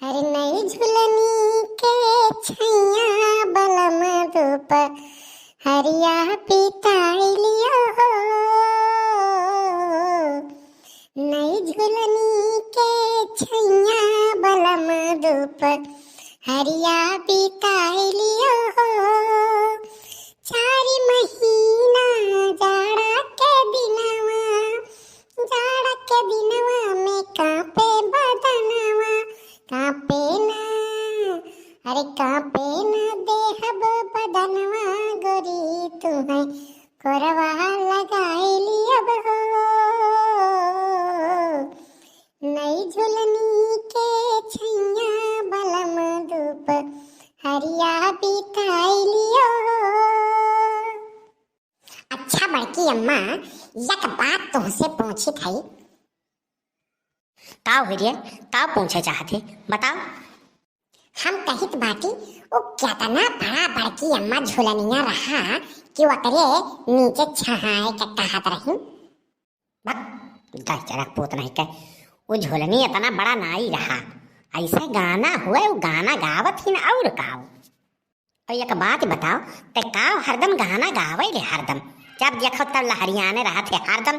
हर नई झुलनी के छैया बलम धूप हरिया पिताइलियो हो। नई झुलनी के छैया बलम धूप हरिया पिताइलियो हो। 4 महीना जाड़ा के दिनवा में कांपे बदनवा कांपे ना देहब बदनवा गोरी तुम्हें कोरवा लगाइली अब हो। नई झुलनी के छैया बलम धूप हरिया बिताइलियो। अच्छा बड़की अम्मा, एक बात तुमसे पूछी थी। का हो रे, का पूछे चाहते बताओ। हम कहित बाटी वो केतना बड़ा बड़की अम्मा झुलनिया रहा कि वकरे नीचे छहाए के कहत रही। जरा पोत नहीं के वो झुलनी इतना बड़ा नहीं रहा। ऐसा गाना हुआ वो गाना गावत ही ना और काओ। और एक बात बताओ, ते काओ हरदम गाना गावे रे हरदम। जब देखो तब लहरियाने रहा थे हरदम।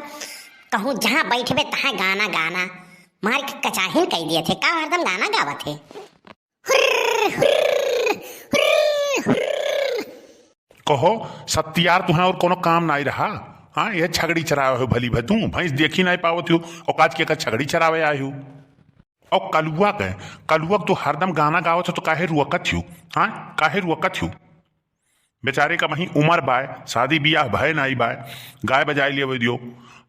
कहूँ जहाँ बैठबे तहाँ गाना गाना मार के कचाहिल कह दिए थे। का हरदम गाना गावत थे। कहो सत्यार तुहा और कोनो काम नहीं रहा। हाँ, ये छगड़ी चरावे हो भली भतू भैंस देखी नहीं पावत हो और काज के छगड़ी चरावे आयु। और कलुआ तो हरदम गाना गावत हो तो काहे रुअकत हो। हाँ, काहे रुअकत हो। बेचारे का वहीं उम्र बाय, शादी ब्याह भय नहीं बाय, गाय बजाई लिए दियो।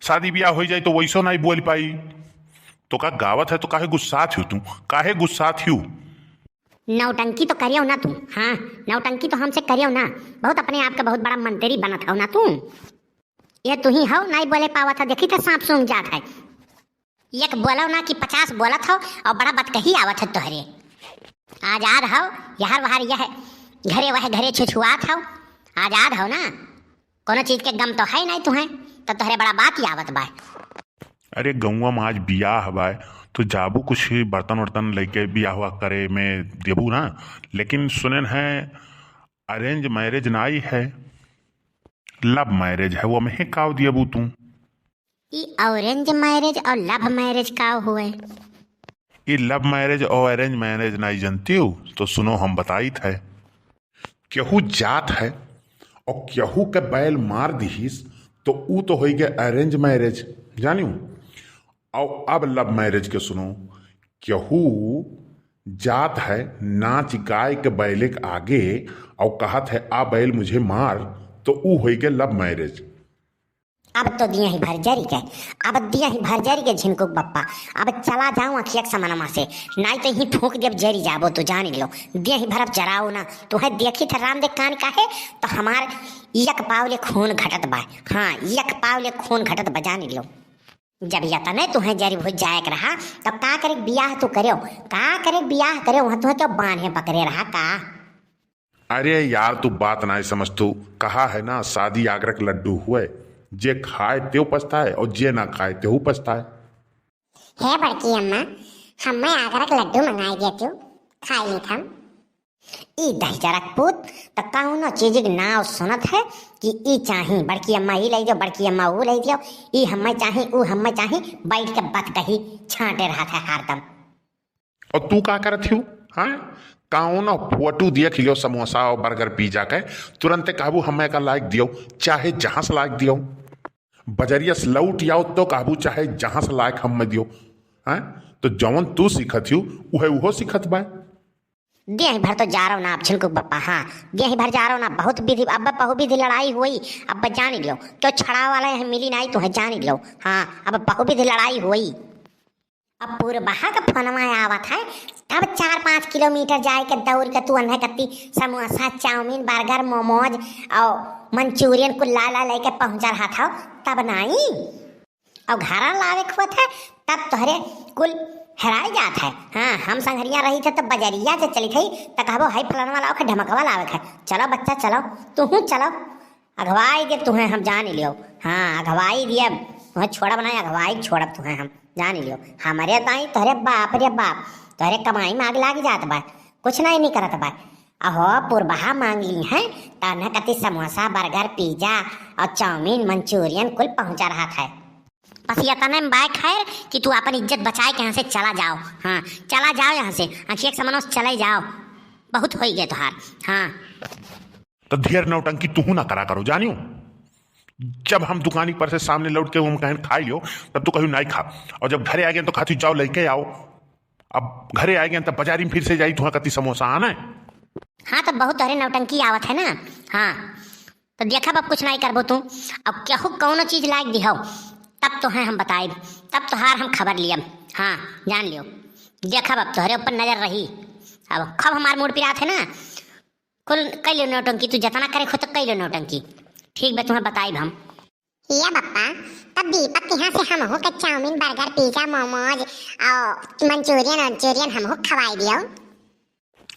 शादी ब्याह हो जाए तो वैसो नहीं बोल पाई तो का गावत है तो काहे गुस्सात हो तू, काहे गुस्सात हो। नौटंकी तो करियो ना तुम। हाँ, नौटंकी तो हमसे करियो ना। बहुत अपने आप का बहुत बड़ा मंत्री बनत हो ना तुम। ये तू ही हो नहीं बोले पावत था। देखी था सांप सूंघ जात है। एक बोलो ना कि 50 बोलत हो और बड़ा बतकही आवत है तोहरे। आजाद हो यार वहार यह घरे वह घरे छुछुआत हो। आजाद हो ना, कोनो चीज के गम तो है नहीं तुम्हें तो तोहरे बड़ा बात ही आवत बा। अरे गौवा में आज बियाह बाय तो जाबू कुछ बर्तन वर्तन लेके बियाह हुआ करे में देबू ना। लेकिन सुनन है अरेंज मैरिज नहीं है, लव मैरिज है। वो में काव दियबू तू। ये ऑरेंज मैरिज और लव मैरिज का हुए। ये लव मैरिज और अरेंज मैरिज नहीं जानती हो तो सुनो हम बताई थे। केहू जात है और केहू के बैल मार दीस तो ऊ तो हो गया अरेंज मैरिज, जानियो। और अब लव मैरिज के सुनो। केहू जात है नाच गाय के बैले के आगे और कहत है आ बैल मुझे मार तो ऊ हो गया लव मैरिज। अब तो दिया ही भरजरी के झिनकुक बप्पा। अब चला जाऊं अखियक समनमा से नहीं तो ही ठोक जब जरी जाबो तो जान लो। दिया ही भरब जराओ ना तुहे देखी था राम देख कान काहे तो हमार एक पावले खून घटत बा। हाँ, एक पावले खून घटत बा जान लो। जब यतने तुहे जरी भुज जाए रहा तब का करे बियाह तो करो। का करे बियाह करे वहां तुहे तो बांधे पकड़े रहा का। अरे यार तू बात नहीं समझ तू। कहा है ना शादी आगरक लड्डू हुए, जे खाए त्यो पछताए और जे ना खाए तेहू पछताए। हे बड़की अम्मा, हमें आगरा के लड्डू मंगाई देती हूँ, खाई ली थम। ई दही जरक पूत तो कौनो चीज के नाव सुनत है कि ई चाही बड़की अम्मा ई ले जाओ, बड़की अम्मा वो ले जाओ, ई हमें चाही ऊ हमें चाही, बैठ के बत कही छांटे रहा था हरदम। और तू का करत हूँ। हाँ, कौनो फोटो देख लियो समोसा और बर्गर पिज्जा के तुरंत काबू हमें का लाइक दियो, चाहे जहां से लाइक दियो। बजरिया से लौट आओ तो काबू चाहे जहां से लाइक हम में दियो। हाँ, तो जौन तू सीखत हूँ उहे उहो सीखत बा। देह भर तो जा रहा ना अब झिनकुक बप्पा। हाँ, देह भर जा रहा ना। बहुत विधि अब बहु विधि लड़ाई हुई। अब जान लो क्यों छड़ा वाला है मिली नहीं तो है जान लो। हाँ, अब बहु विधि लड़ाई हुई। अब पूरे बहा का फोनमा आवत है तब 4-5 किलोमीटर जाए के दौड़ के तू अन्हे कत्ती समोसा चाउमीन बर्गर मोमोज और मंचूरियन कुल ला लेके पहुंचा रहा था तब नहीं। और घर लावे हुआ था तब तोहरे कुल हेराई जात है। हाँ, हम संघरिया रही थे तब बजरिया से चली थी तो कहबो हाई फलन वाला ओके ढमकवा लावे है। चलो बच्चा चलो, तू चलो अगवाई दे तुम्हें हम जान लियो। हाँ, अगवाई दिए तुम्हें छोड़ा बनाए अगवाई छोड़ब तुम्हें हम जान लियो। हमारे ताई तोहरे बाप रे बाप तोहरे कमाई में आग लाग जात बा, कुछ नहीं करत बा। अहो पुरबहा मांग ली है तो न कति समोसा बर्गर पिज्जा और चाउमीन मंचूरियन कुल पहुंचा रहा था। बस ये तने में बाय खैर कि तू अपन इज्जत बचाए के यहाँ से चला जाओ। हाँ चला जाओ यहाँ से, आखिर एक समनों से चले जाओ, बहुत हो गए तुहार। हाँ तो ढेर नौटंकी तू ना करा करो जानियो। जब हम दुकानी पर से सामने लौट के हम कहें खाई लो तब तू कहीं नहीं खा, और जब घरे आ गए तो खाती जाओ लेके आओ। अब घरे आ गए तब बाजारी में फिर से जाई तुहा कति समोसा आना है। हाँ तो बहुत तोहरे नौटंकी आवत है ना। हाँ तो देखा अब कुछ नहीं करबो तू, अब केहू कौनो चीज लायक दिहो तब तो है हम बताए, तब तोहार हम खबर लियम। हाँ जान लियो, देखा अब तोहरे ऊपर नजर रही। अब खब हमार मूड पिरात है ना, कुल कई लो नौटंकी, तू जितना करे खुद कई लो नौटंकी। ठीक बे तुम्हें बताई हम। या बप्पा तब दीपक के यहाँ से हम हो के चाउमीन बर्गर पिज्जा मोमोज और मंचूरियन हम हो खवाई दियो।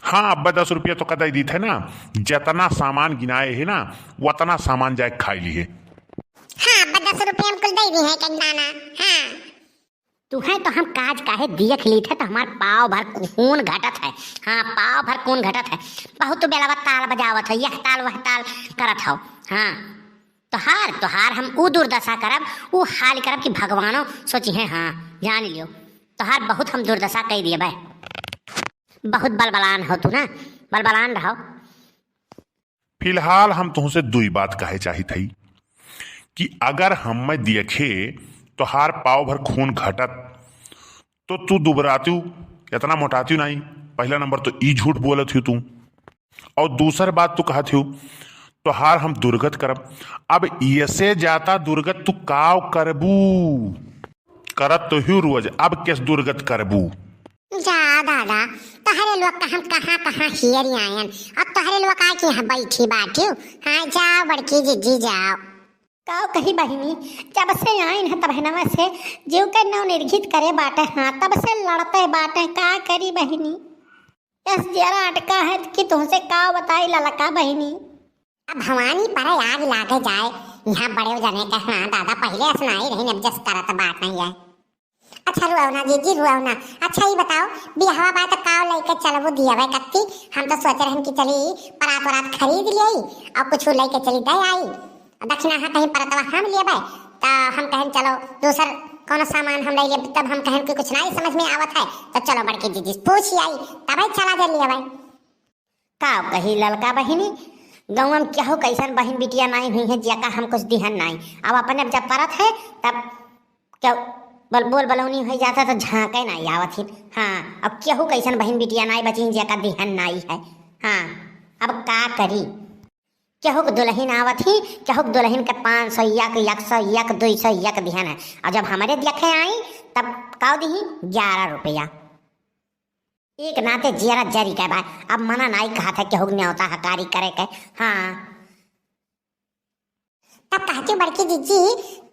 हाँ अब्बा 10 रुपया तो कदई दी थे ना, जितना सामान गिनाए है ना उतना सामान जाए खाई लिए। हाँ अब्बा 10 रुपये हम कुल दे दी है कंदाना। हाँ तू है तो हम काज काहे देख ली थे तो हमार पाव भर खून घटत है। हाँ पाव भर खून घटत है, बहुत बेलावा ताल बजावत है, यह ताल वह ताल करत हो। हाँ तोहार हम ऊ दुर्दशा करब, ऊ हाल करब कि भगवानो सोची है। हाँ जान लियो तोहार बहुत हम दुर्दशा कह दिए भाई, बहुत बलबलान हो तू ना, बलबलान रहो। फिलहाल हम तुमसे दुई बात कहे चाही थी कि अगर हम में देखे तोहार पाव भर खून घटत तो तू दुबराती इतना मोटाती नहीं। पहला नंबर तो ई झूठ बोलत हूँ तू, और दूसर बात तू कहत हूँ तोहार हम दुर्गत करब। अब ऐसे जाता दुर्गत तू काव करबू, करत तो ही रोज, अब किस दुर्गत करबू। जा दादा तोहरे लोग का हम कहाँ कहाँ हियर आयन, अब तोहरे लोग आए कि यहाँ बैठी बाटी। हाँ जाओ बड़की जीजी जाओ। काव कही बहिनी, जब से आइन है तब है से जीव के नव निर्घित करे बाटे। हाँ तब से लड़ते बाटे, का करी बहिनी, यस जरा अटका है कि तुमसे का बताई ललका बहिनी। अब भवानी पर आग लागे जाए, यहाँ बड़े जने के। हाँ दादा पहले सुनाई रही, अब जस करत बात नहीं है। अच्छा रुआवना जीजी रुआवना, अच्छा ही बताओ बिहावा बात काव लेके चलबो दियावे कत्ती। हम तो सोच रहे कि चली परात खरीद लियई और कुछ लेके चली दे आई, दक्षिणा हाँ कहीं परतवा हम लिए भाई, तो हम कहें चलो दूसर कौन सामान हम ले लिए, तब हम कहें कि कुछ नहीं समझ में आवत है तो चलो बड़की जीजी पूछ आई तब चला दे लिया भाई। काव कही ललका बहिनी, गाँव में क्या हो कैसन बहन बिटिया नहीं हुई है जिया का हम कुछ दिहन नहीं। अब अपने जब परत है तब क्या बोल बलौनी हो जाता तो झाँके नहीं आवत ही। हाँ अब क्या हो कैसन बहन बिटिया नहीं बची जिया का दिहन नहीं है। हाँ अब का करी, क्या हो दुल्हन आवत ही, क्या हो दुल्हन के 500 100 200 दिहन है, और जब हमारे देखे आई तब काव दी 11 रुपया। एक नाते जरा जरी के भाई, अब मना नहीं कहा था कि हुग्ने होता हकारी करे के। हाँ तब कहती बड़की जीजी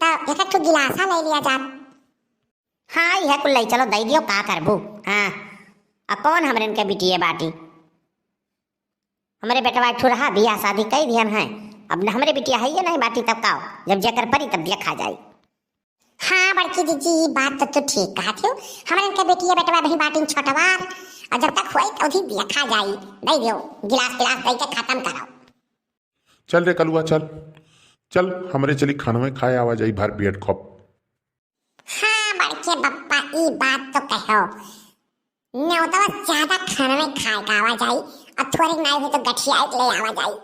तब एक तो गिलासा ले लिया जा। हाँ यह कुल ले चलो दई दियो, का करबू। हाँ अब कौन हमरे इनके बिटिए बाटी, हमारे बेटा ठू रहा बियाह शादी कई दिहन है, अब हमारे बिटिया है ये नहीं बाटी तब काओ, जब जेकर परी तब देखा जाए। हाँ बड़की जीजी बात तो ठीक कहा थी, हमारे इनके बेटिया बेटवा भी बाटी छोटवार, और जब तक हुई तो भी देखा जाए। दे दियो गिलास दे के खत्म कराओ। चल रे कलुआ चल चल, हमरे चली खाना में खाए आवा जाई भर पेट खप। हाँ बड़के बप्पा ई बात तो कहो, न्योता ज्यादा खाना में खाए का आवा जाए, और थोड़ी नहीं हुई तो गठिया ले आवा जाए।